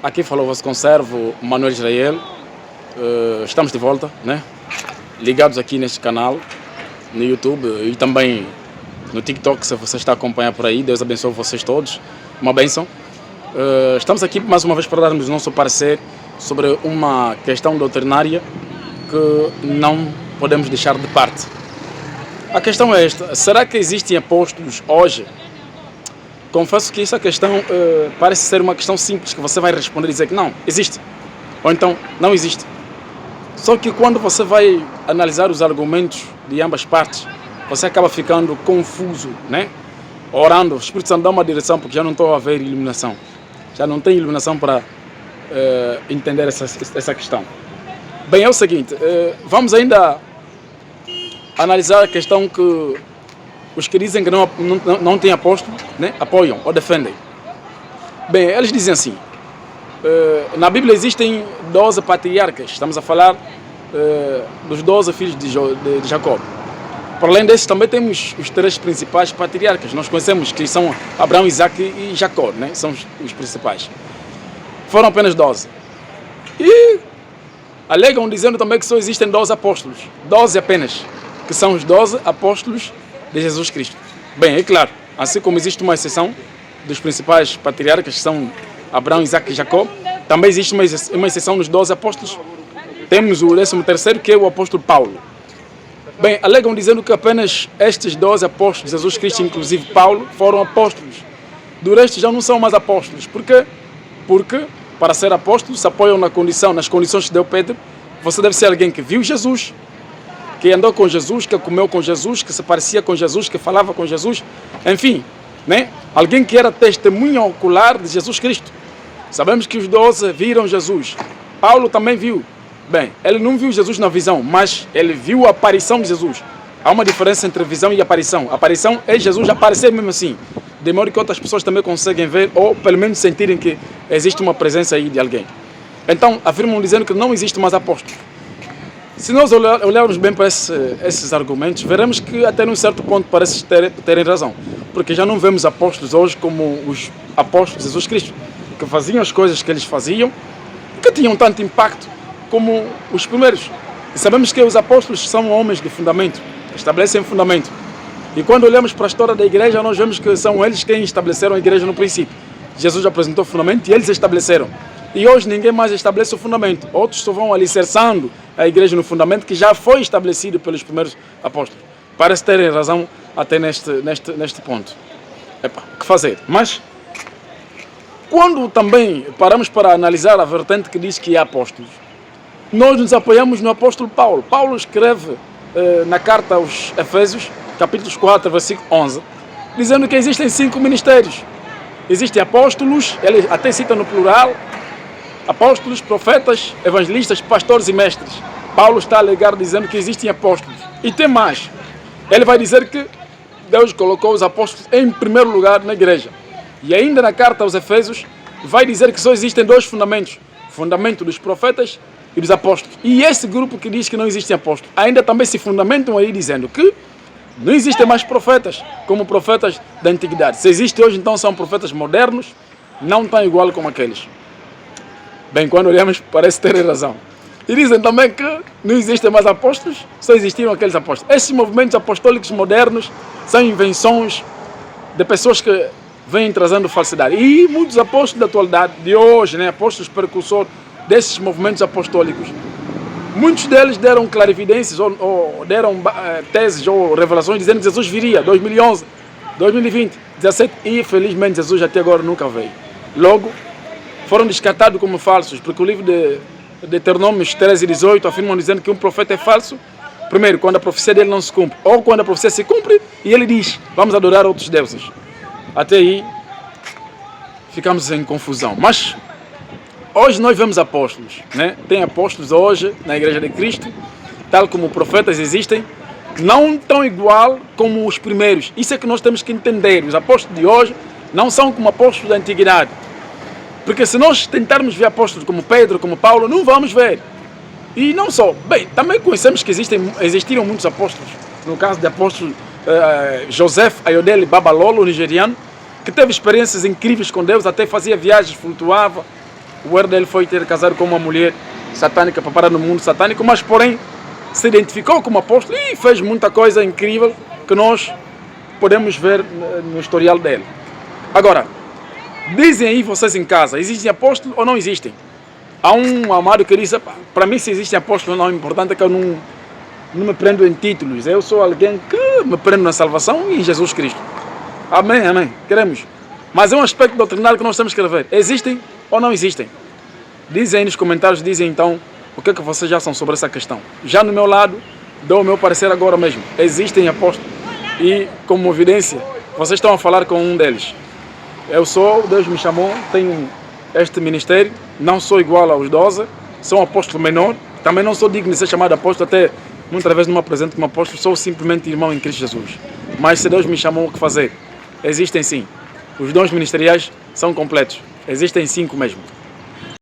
Aqui falou o vosso conservo Manuel Israel. Estamos de volta, né? Ligados aqui neste canal, no YouTube e também no TikTok, se você está a acompanhar por aí. Deus abençoe vocês todos. Uma bênção. Estamos aqui mais uma vez para darmos o nosso parecer sobre uma questão doutrinária que não podemos deixar de parte. A questão é esta: será que existem apóstolos hoje? Confesso que essa questão parece ser uma questão simples, que você vai responder e dizer que não, existe. Ou então, não existe. Só que quando você vai analisar os argumentos de ambas partes, você acaba ficando confuso, né? Orando, o Espírito Santo dá uma direção, porque já não estou a ver iluminação. Já não tem iluminação para entender essa questão. Bem, é o seguinte, vamos ainda analisar a questão que os que dizem que não tem apóstolo, né, apoiam ou defendem. Bem, eles dizem assim: na Bíblia existem 12 patriarcas. Estamos a falar dos 12 filhos de Jacó. Por além desses, também temos os 3 principais patriarcas. Nós conhecemos que são Abraão, Isaac e Jacó, né? São os principais. Foram apenas 12. E alegam dizendo também que só existem 12 apóstolos. 12 apenas, que são os 12 apóstolos de Jesus Cristo. Bem, é claro, assim como existe uma exceção dos principais patriarcas, que são Abraão, Isaac e Jacó, também existe uma exceção nos 12 apóstolos. Temos o 13º, que é o apóstolo Paulo. Bem, alegam dizendo que apenas estes 12 apóstolos, Jesus Cristo, inclusive Paulo, foram apóstolos. Do resto já não são mais apóstolos. Por quê? Porque para ser apóstolo se apoiam nas condições que deu Pedro. Você deve ser alguém que viu Jesus, que andou com Jesus, que comeu com Jesus, que se parecia com Jesus, que falava com Jesus, enfim, né? Alguém que era testemunha ocular de Jesus Cristo. Sabemos que os 12 viram Jesus. Paulo também viu. Bem, ele não viu Jesus na visão, mas ele viu a aparição de Jesus. Há uma diferença entre visão e aparição. A aparição é Jesus aparecer mesmo assim, de modo que outras pessoas também conseguem ver, ou pelo menos sentirem que existe uma presença aí de alguém. Então, afirmam dizendo que não existe mais apóstolo. Se nós olharmos bem para esses argumentos, veremos que até num certo ponto parece terem razão. Porque já não vemos apóstolos hoje como os apóstolos de Jesus Cristo, que faziam as coisas que eles faziam, que tinham tanto impacto como os primeiros. E sabemos que os apóstolos são homens de fundamento, estabelecem fundamento. E quando olhamos para a história da igreja, nós vemos que são eles quem estabeleceram a igreja no princípio. Jesus apresentou o fundamento e eles estabeleceram. E hoje ninguém mais estabelece o fundamento. Outros só vão alicerçando a igreja no fundamento que já foi estabelecido pelos primeiros apóstolos. Parece terem razão até neste ponto. O que fazer? Mas, quando também paramos para analisar a vertente que diz que há apóstolos, nós nos apoiamos no apóstolo Paulo. Paulo escreve na carta aos Efésios, capítulo 4, versículo 11, dizendo que existem 5 ministérios. Existem apóstolos, ele até cita no plural, apóstolos, profetas, evangelistas, pastores e mestres. Paulo está a alegar dizendo que existem apóstolos. E tem mais. Ele vai dizer que Deus colocou os apóstolos em primeiro lugar na igreja. E ainda na carta aos Efésios vai dizer que só existem 2 fundamentos. O fundamento dos profetas e dos apóstolos. E esse grupo que diz que não existem apóstolos ainda também se fundamentam aí dizendo que não existem mais profetas como profetas da antiguidade. Se existe hoje, então são profetas modernos, não tão igual como aqueles. Bem, quando olhamos, parece ter razão. E dizem também que não existem mais apóstolos, só existiram aqueles apóstolos. Esses movimentos apostólicos modernos são invenções de pessoas que vêm trazendo falsidade. E muitos apóstolos da atualidade, de hoje, né, apóstolos precursores desses movimentos apostólicos, muitos deles deram clarividências ou deram teses ou revelações dizendo que Jesus viria 2011, 2020, 2017 e infelizmente Jesus até agora nunca veio. Logo, foram descartados como falsos, porque o livro de Deuteronômio 13 e 18 afirmam dizendo que um profeta é falso, primeiro, quando a profecia dele não se cumpre, ou quando a profecia se cumpre e ele diz, vamos adorar outros deuses. Até aí, ficamos em confusão. Mas, hoje nós vemos apóstolos, né? Tem apóstolos hoje na Igreja de Cristo, tal como profetas existem, não tão igual como os primeiros. Isso é que nós temos que entender. Os apóstolos de hoje não são como apóstolos da antiguidade. Porque se nós tentarmos ver apóstolos como Pedro, como Paulo, não vamos ver. E não só. Bem, também conhecemos que existiram muitos apóstolos. No caso de apóstolo Joseph Ayodele Babalolo, nigeriano, que teve experiências incríveis com Deus, até fazia viagens, flutuava. O erro dele foi ter casado com uma mulher satânica para parar no mundo satânico, mas porém se identificou como apóstolo e fez muita coisa incrível que nós podemos ver no historial dele. Agora, dizem aí vocês em casa, existem apóstolos ou não existem? Há um amado que disse, para mim se existem apóstolos ou não, o importante é que eu não me prendo em títulos. Eu sou alguém que me prendo na salvação e em Jesus Cristo. Amém, amém. Queremos. Mas é um aspecto doutrinário que nós temos que ver. Existem ou não existem? Dizem aí nos comentários, dizem então o que é que vocês já são sobre essa questão. Já no meu lado, dou o meu parecer agora mesmo. Existem apóstolos e, como evidência, vocês estão a falar com um deles. Eu sou, Deus me chamou, tenho este ministério, não sou igual aos 12, sou um apóstolo menor, também não sou digno de ser chamado apóstolo, até muitas vezes não me apresento como apóstolo, sou simplesmente irmão em Cristo Jesus. Mas se Deus me chamou, o que fazer? Existem sim. Os dons ministeriais são completos. Existem 5 mesmo.